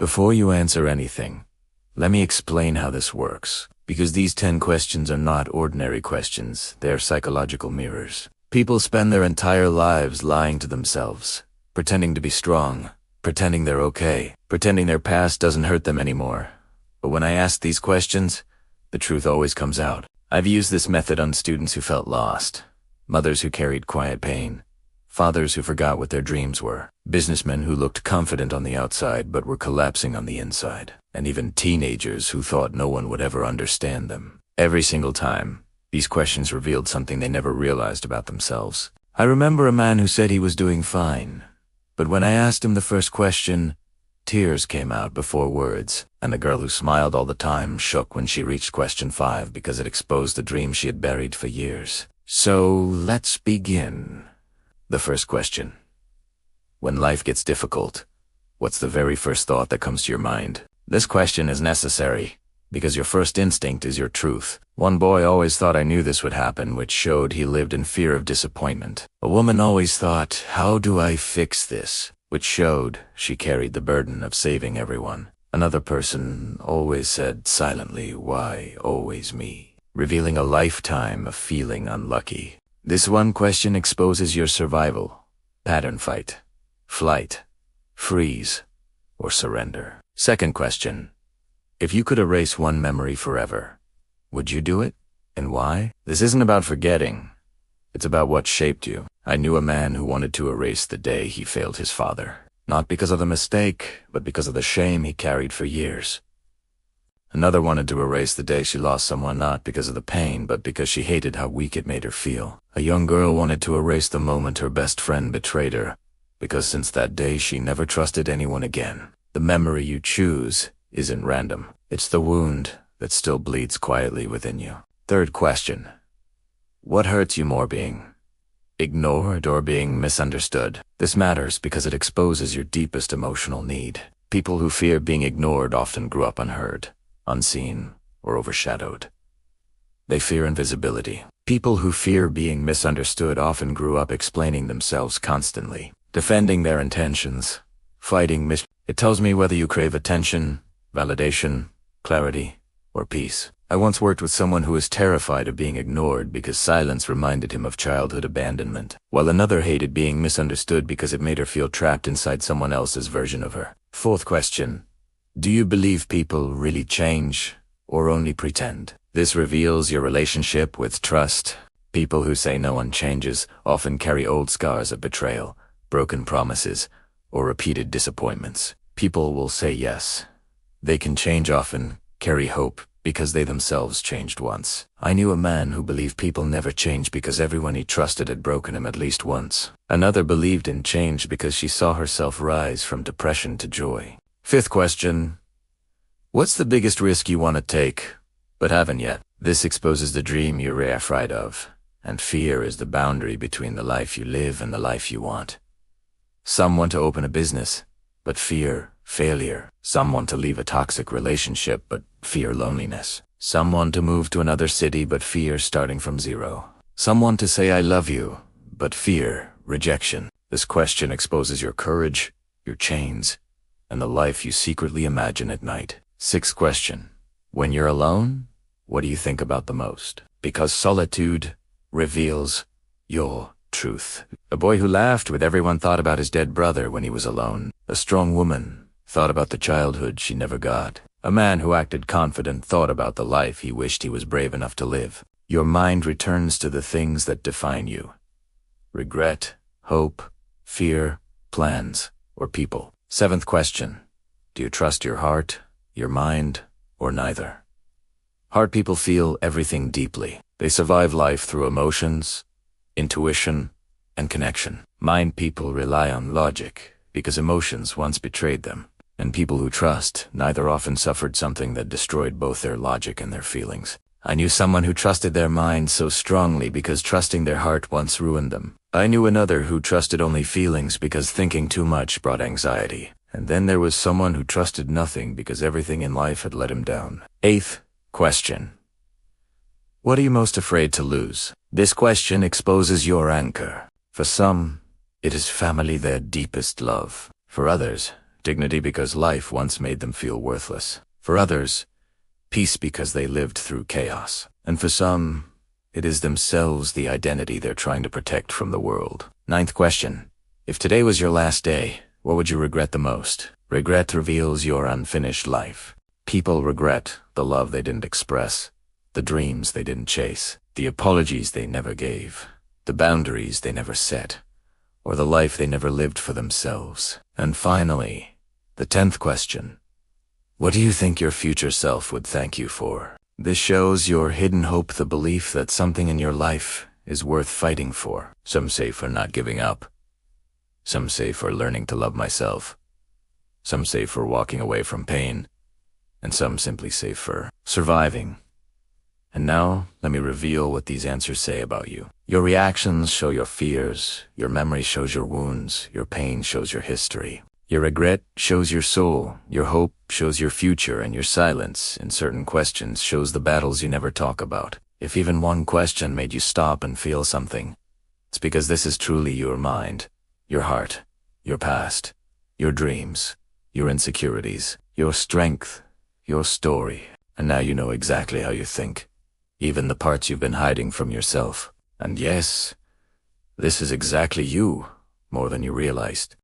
Before you answer anything, let me explain how this works, because these 10 questions are not ordinary questions, they're psychological mirrors. People spend their entire lives lying to themselves, pretending to be strong, pretending they're okay, pretending their past doesn't hurt them anymore. But when I ask these questions, the truth always comes out. I've used this method on students who felt lost, mothers who carried quiet pain, fathers who forgot what their dreams were, businessmen who looked confident on the outside but were collapsing on the inside, and even teenagers who thought no one would ever understand them. Every single time, these questions revealed something they never realized about themselves. I remember a man who said he was doing fine, but when I asked him the first question, tears came out before words, and the girl who smiled all the time shook when she reached question 5 because it exposed the dream she had buried for years. So let's begin. The first question. When life gets difficult, what's the very first thought that comes to your mind? This question is necessary because your first instinct is your truth. One boy always thought I knew this would happen, which showed he lived in fear of disappointment. A woman always thought, how do I fix this? Which showed she carried the burden of saving everyone. Another person always said silently, why always me? Revealing a lifetime of feeling unlucky. This one question exposes your survival, pattern fight, flight, freeze, or surrender. Second question. If you could erase one memory forever, would you do it? And why? This isn't about forgetting. It's about what shaped you. I knew a man who wanted to erase the day he failed his father. Not because of the mistake, but because of the shame he carried for years. Another wanted to erase the day she lost someone not because of the pain, but because she hated how weak it made her feel. A young girl wanted to erase the moment her best friend betrayed her, because since that day she never trusted anyone again. The memory you choose isn't random. It's the wound that still bleeds quietly within you. Third question. What hurts you more, being ignored or being misunderstood? This matters because it exposes your deepest emotional need. People who fear being ignored often grew up unheard, unseen, or overshadowed. They fear invisibility. People who fear being misunderstood often grew up explaining themselves constantly, defending their intentions, fighting It tells me whether you crave attention, validation, clarity, or peace. I once worked with someone who was terrified of being ignored because silence reminded him of childhood abandonment, while another hated being misunderstood because it made her feel trapped inside someone else's version of her. Fourth question. Do you believe people really change or only pretend? This reveals your relationship with trust. People who say no one changes often carry old scars of betrayal, broken promises, or repeated disappointments. People will say yes. They can change often, carry hope, because they themselves changed once. I knew a man who believed people never change because everyone he trusted had broken him at least once. Another believed in change because she saw herself rise from depression to joy. Fifth question. What's the biggest risk you want to take, but haven't yet? This exposes the dream you're afraid of, and fear is the boundary between the life you live and the life you want. Some want to open a business, but fear failure. Some want to leave a toxic relationship, but fear loneliness. Some want to move to another city, but fear starting from zero. Some want to say I love you, but fear rejection. This question exposes your courage, your chains, and the life you secretly imagine at night. Sixth question. When you're alone, what do you think about the most? Because solitude reveals your truth. A boy who laughed with everyone thought about his dead brother when he was alone. A strong woman thought about the childhood she never got. A man who acted confident thought about the life he wished he was brave enough to live. Your mind returns to the things that define you. Regret, hope, fear, plans, or people. Seventh question. Do you trust your heart, your mind, or neither? Heart people feel everything deeply. They survive life through emotions, intuition, and connection. Mind people rely on logic because emotions once betrayed them. And people who trust neither often suffered something that destroyed both their logic and their feelings. I knew someone who trusted their mind so strongly because trusting their heart once ruined them. I knew another who trusted only feelings because thinking too much brought anxiety. And then there was someone who trusted nothing because everything in life had let him down. Eighth question. What are you most afraid to lose? This question exposes your anchor. For some, it is family, their deepest love. For others, Dignity because life once made them feel worthless. For others, peace because they lived through chaos. And for some, it is themselves, the identity they're trying to protect from the world. Ninth question. If today was your last day, what would you regret the most? Regret reveals your unfinished life. People regret the love they didn't express, the dreams they didn't chase, the apologies they never gave, the boundaries they never set, or the life they never lived for themselves. And finally, the 10th question. What do you think your future self would thank you for? This shows your hidden hope, the belief that something in your life is worth fighting for. Some say for not giving up. Some say for learning to love myself. Some say for walking away from pain. And some simply say for surviving. And now, let me reveal what these answers say about you. Your reactions show your fears, your memory shows your wounds, your pain shows your history. Your regret shows your soul, your hope shows your future, and your silence in certain questions shows the battles you never talk about. If even one question made you stop and feel something, it's because this is truly your mind, your heart, your past, your dreams, your insecurities, your strength, your story. And now you know exactly how you think, even the parts you've been hiding from yourself. And yes, this is exactly you, more than you realized.